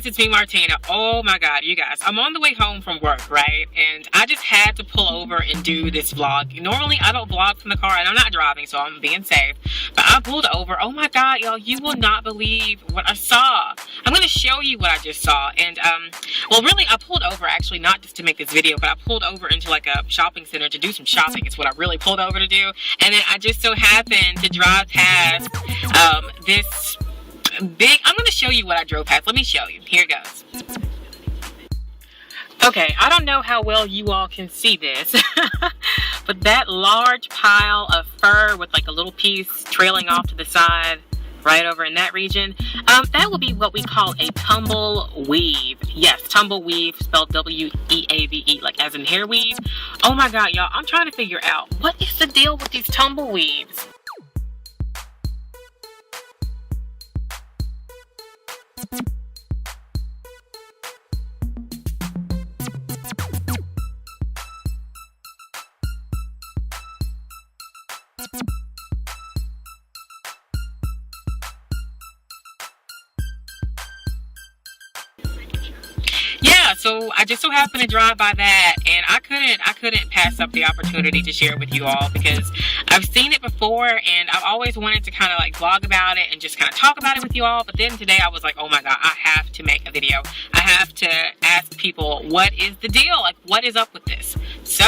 guys, it's me, Martina. Oh my god, you guys, I'm on the way home from work, right? And I just had to pull over and do this vlog. Normally I don't vlog from the car, and I'm not driving, so I'm being safe, but I pulled over. Oh my god, y'all, you will not believe what I saw. I'm gonna show you what I just saw. And well, really, I pulled over actually not just to make this video, but I pulled over into like a shopping center to do some shopping. It's what I really pulled over to do. And then I just so happened to drive past this big, I'm going to show you what I drove past. Let me show you. Here it goes. Okay, I don't know how well you all can see this, but that large pile of fur with like a little piece trailing off to the side, right over in that region, that will be what we call a tumbleweave. Yes, tumbleweave, spelled W-E-A-V-E, like as in hair weave. Oh my god, y'all, I'm trying to figure out, what is the deal with these tumbleweaves? Yeah, so I just so happened to drive by that, and I couldn't pass up the opportunity to share it with you all, because I've seen it before and I've always wanted to kind of like vlog about it and just kind of talk about it with you all. But then today I was like, oh my god, I have to make a video. I have to ask people, what is the deal? Like, what is up with this? So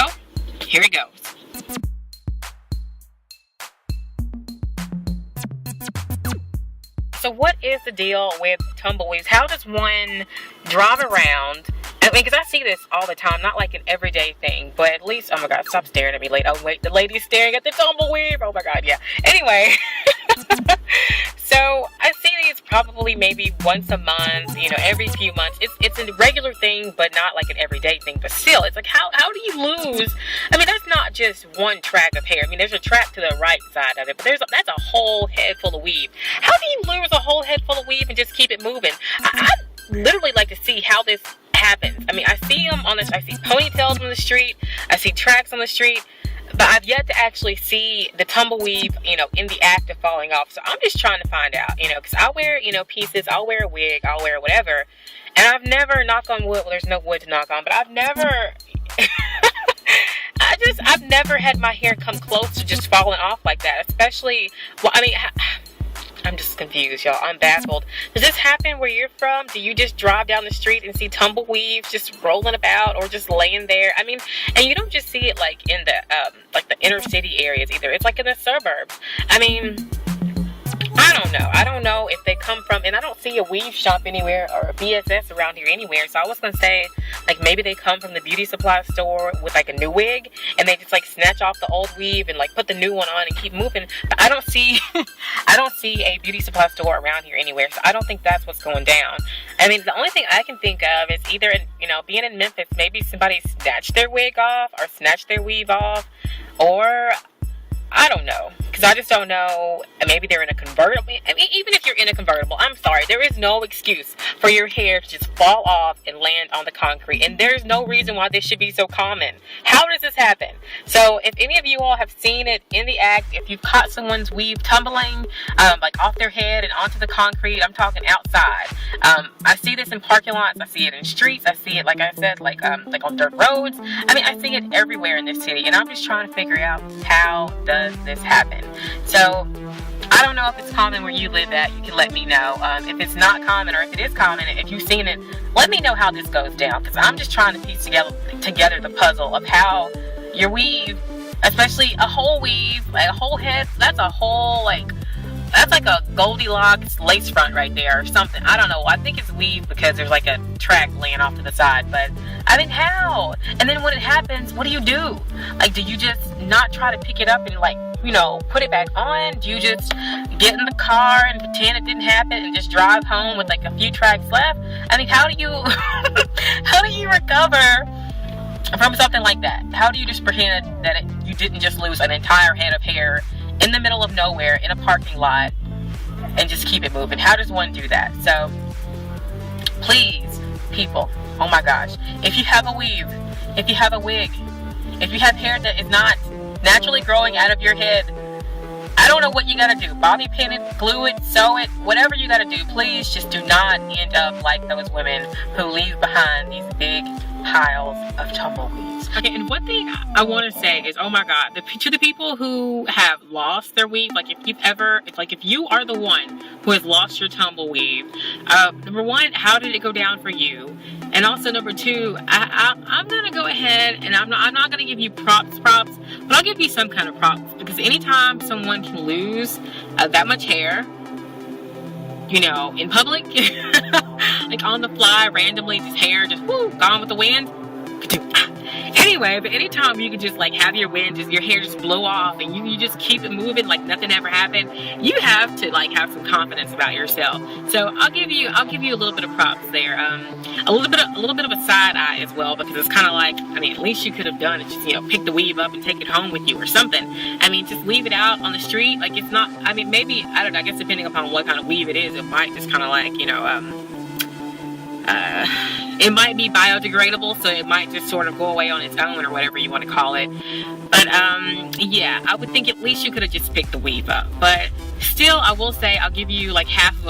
here it goes. So what is the deal with tumbleweaves? How does one drive around? I mean, because I see this all the time, not like an everyday thing, but at least, oh my god, stop staring at me, lady. Oh wait, the lady's staring at the tumbleweave. Oh my god, yeah. Anyway, so I see these probably maybe once a month, you know, every few months. It's a regular thing, but not like an everyday thing. But still, it's like, how do you lose? I mean, that's not just one track of hair. I mean, there's a track to the right side of it, but that's a whole head full of weave. How do you lose a whole head full of weave and just keep it moving? I literally like to see how this happens. I mean, I see them on this. I see ponytails on the street. I see tracks on the street. But I've yet to actually see the tumbleweave, you know, in the act of falling off. So I'm just trying to find out, you know, because I wear, you know, pieces. I'll wear a wig. I'll wear whatever. And I've never, knock on wood, well, there's no wood to knock on, but I've never, I've never had my hair come close to just falling off like that. Especially, well, I mean, I'm just confused, y'all. I'm baffled. Does this happen where you're from? Do you just drive down the street and see tumbleweaves just rolling about or just laying there? I mean, and you don't just see it like in the like the inner city areas either. It's like in the suburbs. I mean, I don't know if they come from, and I don't see a weave shop anywhere or a BSS around here anywhere. So I was gonna say, like, maybe they come from the beauty supply store with like a new wig, and they just like snatch off the old weave and like put the new one on and keep moving. But I don't see a beauty supply store around here anywhere. So I don't think that's what's going down. I mean, the only thing I can think of is either, you know, being in Memphis, maybe somebody snatched their wig off or snatched their weave off, or I don't know, because I just don't know. Maybe they're in a convertible. I mean, even if you're in a convertible, I'm sorry, there is no excuse for your hair to just fall off and land on the concrete. And there's no reason why this should be so common. How does this happen? So if any of you all have seen it in the act, if you've caught someone's weave tumbling like off their head and onto the concrete, I'm talking outside. I see this in parking lots. I see it in streets. I see it, like I said, like on dirt roads. I mean, I see it everywhere in this city. And I'm just trying to figure out, how does this happen? So I don't know if it's common where you live at. You can let me know. If it's not common, or if it is common, if you've seen it, let me know how this goes down, because I'm just trying to piece together the puzzle of how your weave, especially a whole weave, like a whole head, that's like a Goldilocks lace front right there or something. I don't know. I think it's weave because there's like a track laying off to the side. But I mean, how? And then when it happens, what do you do? Like, do you just not try to pick it up and, like, you know, put it back on? Do you just get in the car and pretend it didn't happen and just drive home with like a few tracks left? I mean, how do you how do you recover from something like that? How do you just pretend that you didn't just lose an entire head of hair in the middle of nowhere in a parking lot and just keep it moving? How does one do that? So please, people, oh my gosh, if you have a weave, if you have a wig, if you have hair that is not naturally growing out of your head, I don't know what you gotta do. Bobby pin it, glue it, sew it, whatever you gotta do. Please just do not end up like those women who leave behind these big piles of tumbleweeds. Okay, and one thing I want to say is, oh my God, to the people who have lost their weave, like if you are the one who has lost your tumbleweave, number one, how did it go down for you? And also number two, I'm gonna go ahead and I'm not gonna give you props, but I'll give you some kind of props, because anytime someone can lose that much hair, you know, in public, like on the fly, randomly, just hair just gone with the wind. Anyway, but anytime you can just like have your hair just blow off, and you just keep it moving like nothing ever happened, you have to like have some confidence about yourself. So I'll give you a little bit of props there. A little bit of a side eye as well, because it's kind of like, I mean, at least you could have done it, just, you know, pick the weave up and take it home with you or something. I mean, just leave it out on the street, like it's not, I mean, maybe, I don't know, I guess depending upon what kind of weave it is, it might just kind of like, you know, it might be biodegradable, so it might just sort of go away on its own, or whatever you want to call it. But yeah, I would think at least you could have just picked the weave up. But still, I will say I'll give you like half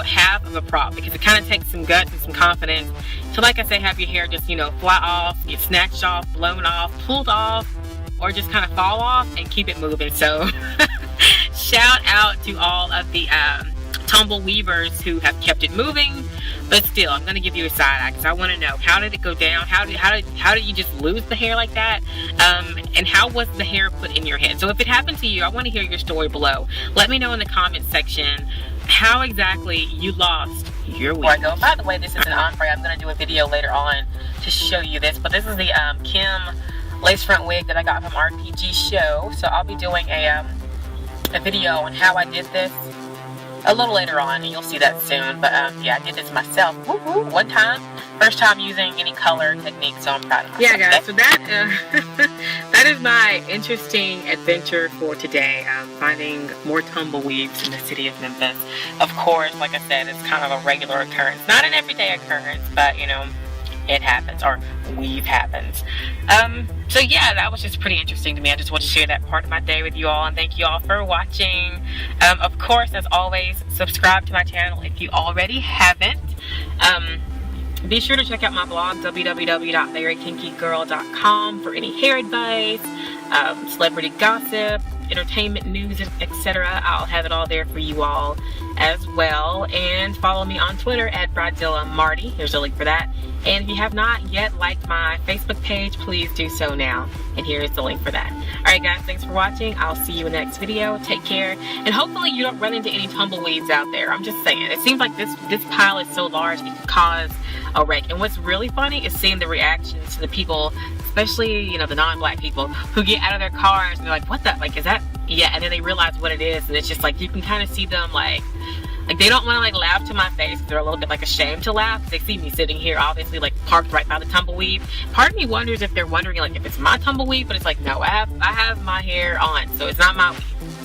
of a prop, because it kind of takes some guts and some confidence to, like I say, have your hair just, you know, fly off, get snatched off, blown off, pulled off, or just kind of fall off and keep it moving. So shout out to all of the tumble weavers who have kept it moving. But still, I'm going to give you a side eye, because I want to know, how did it go down? How did you just lose the hair like that? And how was the hair put in your head? So if it happened to you, I want to hear your story below. Let me know in the comment section how exactly you lost your weave. Before I go, by the way, this is an ombre. I'm going to do a video later on to show you this. But this is the Kim lace front wig that I got from RPG Show. So I'll be doing a video on how I did this a little later on, and you'll see that soon. But yeah, I did this myself. One time, first time using any color technique, so I'm proud of myself. Yeah, guys, so that is my interesting adventure for today, finding more tumbleweeds in the city of Memphis. Of course, like I said, it's kind of a regular occurrence, not an everyday occurrence, but you know, it happens, or weave happens. So yeah, that was just pretty interesting to me. I just want to share that part of my day with you all, and thank you all for watching. Of course, as always, subscribe to my channel if you already haven't. Be sure to check out my blog, www.verykinkygirl.com, for any hair advice, celebrity gossip, entertainment news, etc. I'll have it all there for you all as well. And follow me on Twitter at Bridezilla Marty. There's a link for that. And if you have not yet liked my Facebook page, please do so now. And here is the link for that. Alright guys, thanks for watching. I'll see you in the next video. Take care. And hopefully you don't run into any tumbleweeds out there. I'm just saying. It seems like this pile is so large it can cause a wreck. And what's really funny is seeing the reactions to the people, especially, you know, the non-black people, who get out of their cars and they're like, what the, like, is that, yeah, and then they realize what it is, and it's just like, you can kind of see them like they don't want to like laugh to my face. They're a little bit like ashamed to laugh. They see me sitting here, obviously like parked right by the tumbleweed. Part of me wonders if they're wondering like if it's my tumbleweed, but it's like, no, I have my hair on, so it's not my weave.